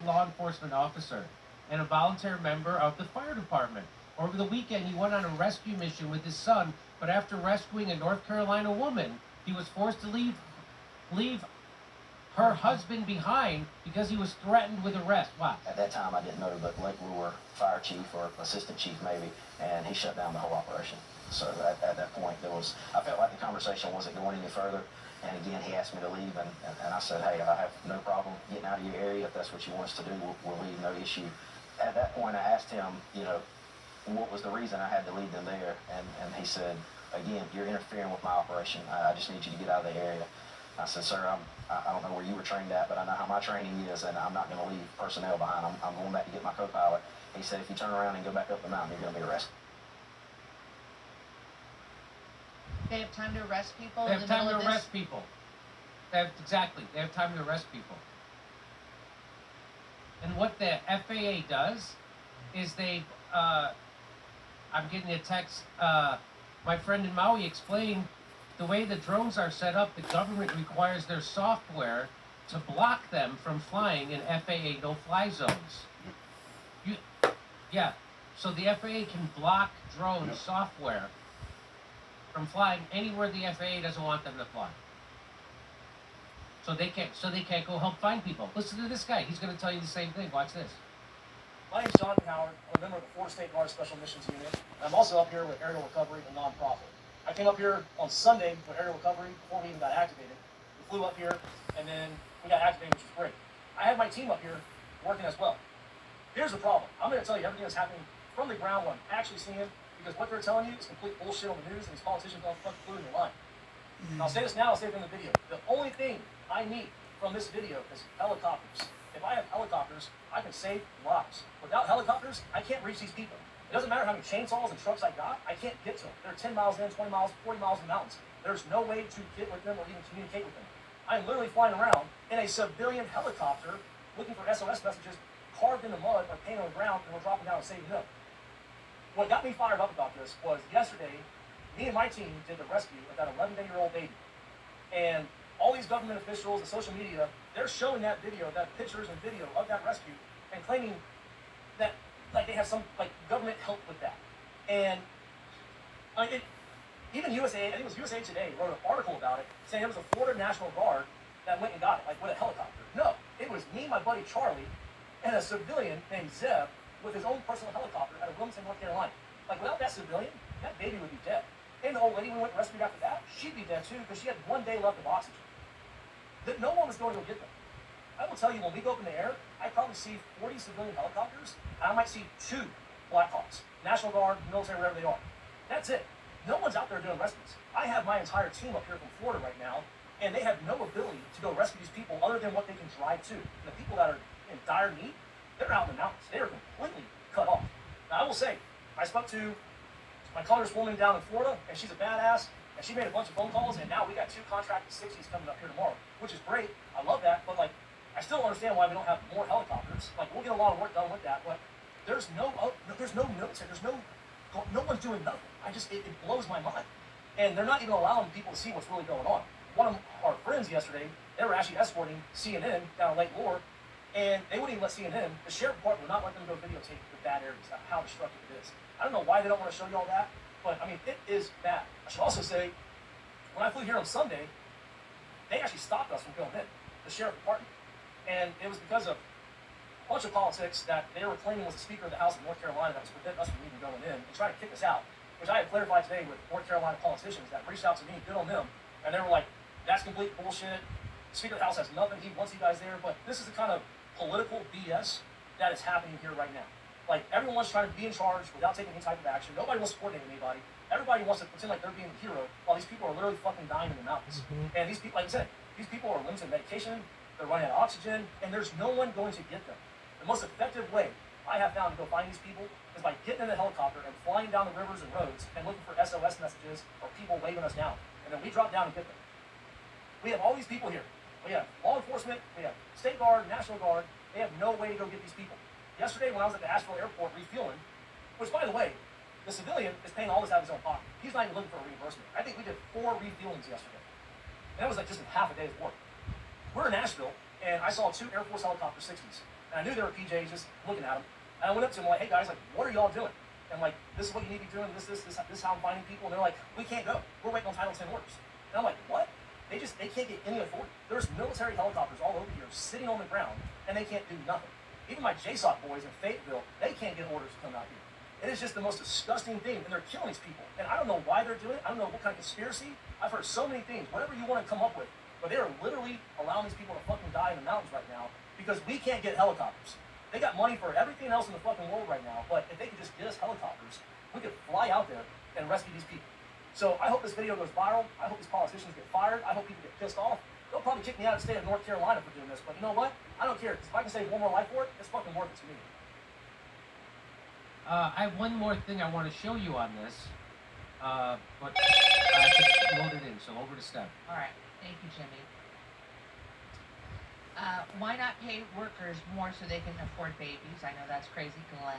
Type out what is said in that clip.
law enforcement officer and a volunteer member of the fire department. Over the weekend, he went on a rescue mission with his son, but after rescuing a North Carolina woman, he was forced to leave her husband behind because he was threatened with arrest. Wow. At that time, I didn't know, but Lake Brewer, fire chief or assistant chief maybe, and he shut down the whole operation. So at that point, I felt like the conversation wasn't going any further. And again, he asked me to leave, and I said, hey, I have no problem getting out of your area. If that's what you want us to do, we'll leave, no issue. At that point, I asked him, what was the reason I had to leave them there? And he said, again, you're interfering with my operation. I just need you to get out of the area. I said, sir, I don't know where you were trained at, but I know how my training is, and I'm not going to leave personnel behind. I'm going back to get my co-pilot. He said, if you turn around and go back up the mountain, you're going to be arrested. They have time to arrest people. They have time to arrest people. Exactly. They have time to arrest people. And what the FAA does is I'm getting a text. My friend in Maui explained the way the drones are set up. The government requires their software to block them from flying in FAA no-fly zones. So the FAA can block drone software from flying anywhere the FAA doesn't want them to fly. So they can't go help find people. Listen to this guy. He's going to tell you the same thing. Watch this. My name's Jonathan Howard. I'm a member of the Florida State Guard Special Missions Unit. And I'm also up here with Aerial Recovery, a nonprofit. I came up here on Sunday with Aerial Recovery before we even got activated. We flew up here, and then we got activated, which was great. I have my team up here working as well. Here's the problem. I'm going to tell you everything that's happening from the ground when I'm actually seeing it, because what they're telling you is complete bullshit on the news, and these politicians don't fucking clue in their line. And I'll say this now, I'll say it in the video. The only thing I need from this video is helicopters. If I have helicopters, I can save lives. Without helicopters, I can't reach these people. It doesn't matter how many chainsaws and trucks I got, I can't get to them. They're 10 miles in, 20 miles, 40 miles in the mountains. There's no way to get with them or even communicate with them. I'm literally flying around in a civilian helicopter looking for SOS messages carved in the mud or painted on the ground, and we're dropping down and saving them. What got me fired up about this was yesterday, me and my team did the rescue of that 11-day-old baby. And all these government officials and social media, they're showing that video, that pictures and video of that rescue, and claiming that they have some government help with that. And even USA, I think it was USA Today, wrote an article about it, saying it was the Florida National Guard that went and got it, with a helicopter. No, it was me, my buddy Charlie, and a civilian named Zeb with his own personal helicopter out of Wilmington, North Carolina. Without that civilian, that baby would be dead. And the old lady we went and rescued after that, she'd be dead too, because she had 1 day left of oxygen. That no one was going to go get them. I will tell you, when we go up in the air, I probably see 40 civilian helicopters, and I might see 2 Blackhawks, National Guard, military, wherever they are. That's it. No one's out there doing rescues. I have my entire team up here from Florida right now, and they have no ability to go rescue these people other than what they can drive to. And the people that are in dire need, they're out in the mountains. They are completely cut off. Now, I will say, I spoke to my congresswoman down in Florida, and she's a badass, and she made a bunch of phone calls, and now we got 2 contracted 60s coming up here tomorrow, which is great. I love that, but I still don't understand why we don't have more helicopters. We'll get a lot of work done with that, but there's no military, no one's doing nothing. It blows my mind. And they're not even allowing people to see what's really going on. One of our friends yesterday, they were actually escorting CNN down Lake Lure, and they wouldn't even let CNN, the sheriff department would not let them go videotape the bad areas, how destructive it is. I don't know why they don't want to show you all that, but it is bad. I should also say, when I flew here on Sunday, they actually stopped us from going in, the sheriff department. And it was because of a bunch of politics that they were claiming was the Speaker of the House of North Carolina that was preventing us from even going in and trying to kick us out, which I had clarified today with North Carolina politicians that reached out to me, good on them, and they were like, that's complete bullshit. Speaker of the House has nothing, he wants you guys there, but this is the kind of political BS that is happening here right now. Everyone's trying to be in charge without taking any type of action. Nobody wants to coordinate with anybody. Everybody wants to pretend like they're being the hero while these people are literally fucking dying in the mountains. And these people, like I said, these people are limited medication, they're running out of oxygen, and there's no one going to get them. The most effective way I have found to go find these people is by getting in a helicopter and flying down the rivers and roads and looking for SOS messages or people waving us down. And then we drop down and get them. We have all these people here. We have law enforcement, we have State Guard, National Guard. They have no way to go get these people. Yesterday when I was at the Asheville airport refueling, which by the way, the civilian is paying all this out of his own pocket. He's not even looking for a reimbursement. I think we did 4 refuelings yesterday. And that was just in half a day's work. We're in Asheville, and I saw 2 Air Force helicopter 60s. And I knew they were PJs just looking at them. And I went up to them like, hey guys, like, what are y'all doing? And like, this is what you need to be doing. This is how I'm finding people. And they're like, we can't go. We're waiting on Title 10 orders. And I'm like, what? They can't get any authority. There's military helicopters all over here sitting on the ground, and they can't do nothing. Even my JSOC boys in Fayetteville, they can't get orders to come out here. It is just the most disgusting thing, and they're killing these people. And I don't know why they're doing it. I don't know what kind of conspiracy. I've heard so many things, whatever you want to come up with. But they are literally allowing these people to fucking die in the mountains right now because we can't get helicopters. They got money for everything else in the fucking world right now, but if they could just get us helicopters, we could fly out there and rescue these people. So I hope this video goes viral. I hope these politicians get fired. I hope people get pissed off. They'll probably kick me out of the state of North Carolina for doing this, but you know what? I don't care. 'Cause if I can save one more life for it, it's fucking worth it to me. I have one more thing I want to show you on this, but I have to load it in, so over to Steph. All right, thank you, Jimmy. Why not pay workers more so they can afford babies? I know that's crazy, Glenn.